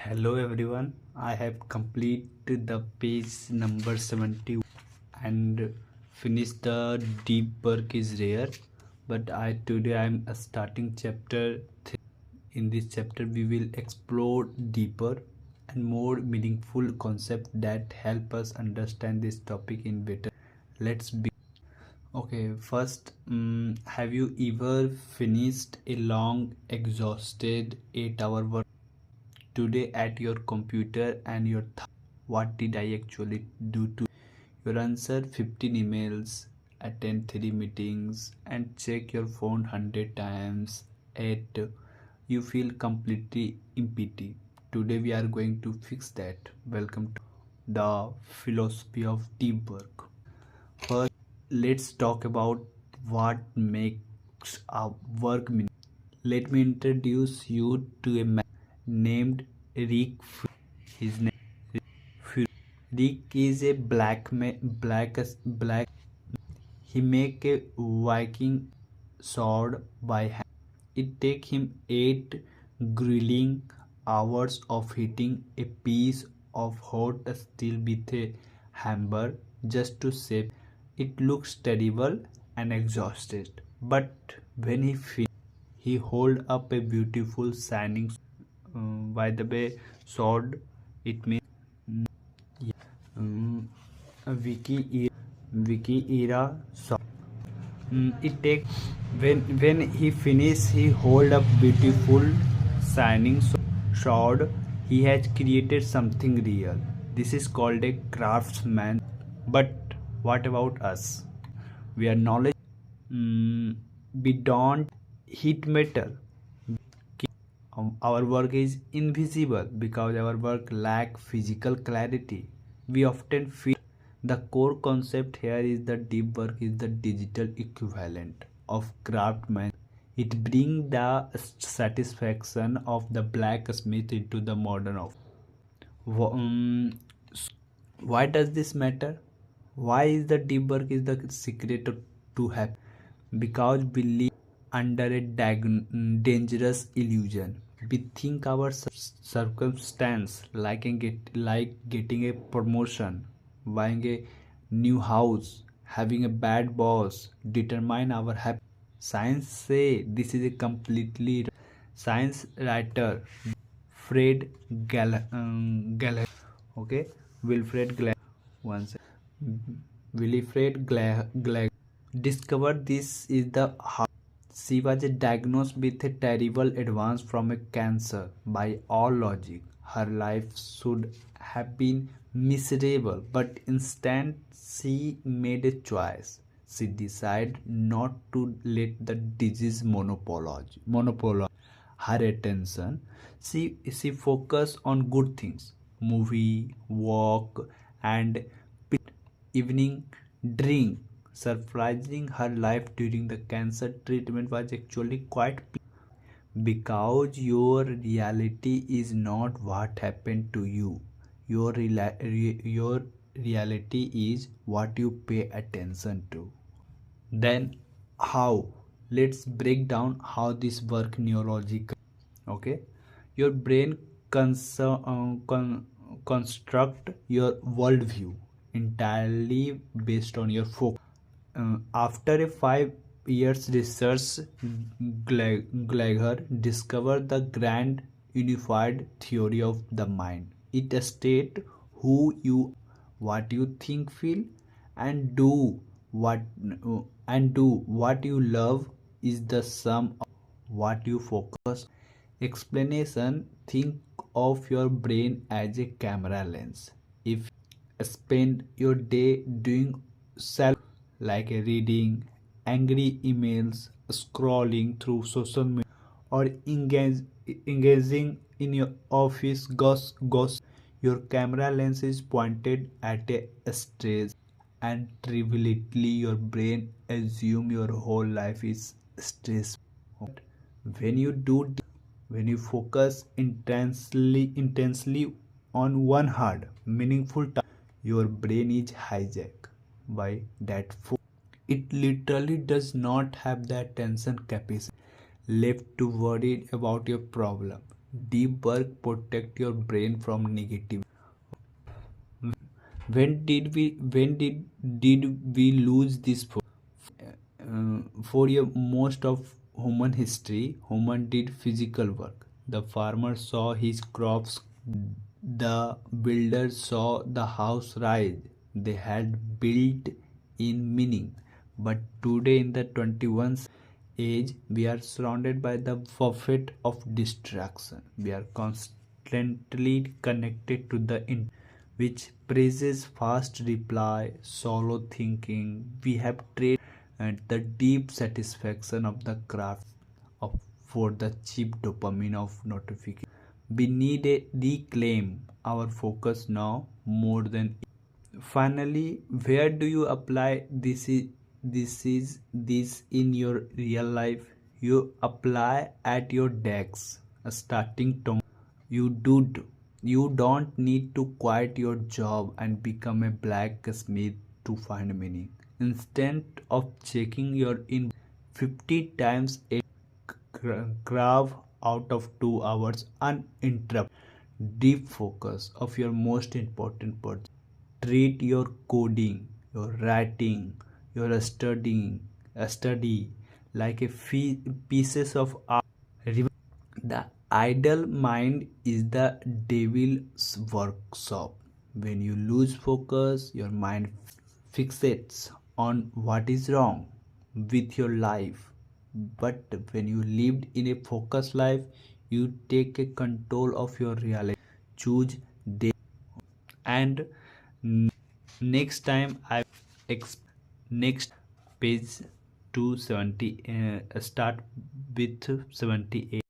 Hello everyone, I have completed the page number 70 and finished the deep work is rare, but today I am starting chapter 3. In this chapter we will explore deeper and more meaningful concepts that help us understand this topic in better. Let's begin. Okay, first, have you ever finished a long, exhausted 8-hour work today at your computer and what did I actually do to your answer 15 emails, attend 3 meetings and check your phone 100 times at you feel completely empty. Today we are going to fix that. Welcome to the philosophy of deep work. First, let's talk about what makes our work meaningful. Let me introduce you to a man named Rick. His name Rick is a black. He make a Viking sword by hand. It take him 8 grueling hours of hitting a piece of hot steel with a hammer just to shape. It looks terrible and exhausted, but when he finished, he hold up a beautiful shining. By the way, sword it means a wiki era sword. It take when he finish he hold up beautiful shining sword. He has created something real. This is called a craftsman. But what about us? We are knowledge. We don't hit metal. Our work is invisible because our work lacks physical clarity. We often feel the core concept here is the deep work is the digital equivalent of craftsman. It brings the satisfaction of the blacksmith into the modern office. Why does this matter? Why is the deep work is the secret to happy? Because we live under a dangerous illusion. We think our circumstance like getting a promotion, buying a new house, having a bad boss determine our happiness. Science say this is a completely science writer Fred Gallagher. Okay, Wilfred Gallagher. One second. Wilfred Gallagher discovered this is the heart. She was diagnosed with a terrible advance from a cancer. By all logic, her life should have been miserable, but instead she made a choice. She decided not to let the disease monopolize her attention. She focused on good things, movie, walk, and evening drink. Surprising her life during the cancer treatment was actually quite because your reality is not what happened to you. Your reality is what you pay attention to. Then how? Let's break down how this work neurological. Okay, your brain construct your worldview entirely based on your focus. After a 5 years research, Gallagher discovered the grand unified theory of the mind. It states who you, what you think, feel, and what do what you love is the sum of what you focus. Explanation: think of your brain as a camera lens. If you spend your day doing self like reading angry emails, scrolling through social media, or engaging in your office gossip, your camera lens is pointed at a stress, and trivially your brain assume your whole life is stressful. When you do when you focus intensely on one hard meaningful task, your brain is hijacked by that focus. It literally does not have the attention capacity left to worry about your problem. Deep work protect your brain from negative. When did we lose this for your most of human history? Human did physical work. The farmer saw his crops, the builder saw the house rise. They had built in meaning. But today in the 21st age, we are surrounded by the buffet of distraction. We are constantly connected to the internet, which praises fast reply, solo thinking. We have traded the deep satisfaction of the craft of for the cheap dopamine of notification. We need a reclaim our focus now more than. Finally, where do you apply this in your real life? You apply at your desk starting tomorrow. You do you don't need to quit your job and become a blacksmith to find meaning. Instead of checking your in 50 times a carve out of 2 hours uninterrupted deep focus of your most important purpose. Treat your coding, your writing, your study like a pieces of art. Remember, the idle mind is the devil's workshop. When you lose focus, your mind fixates on what is wrong with your life. But when you lived in a focused life, you take a control of your reality. Choose day and next time I next page 270 start with 78.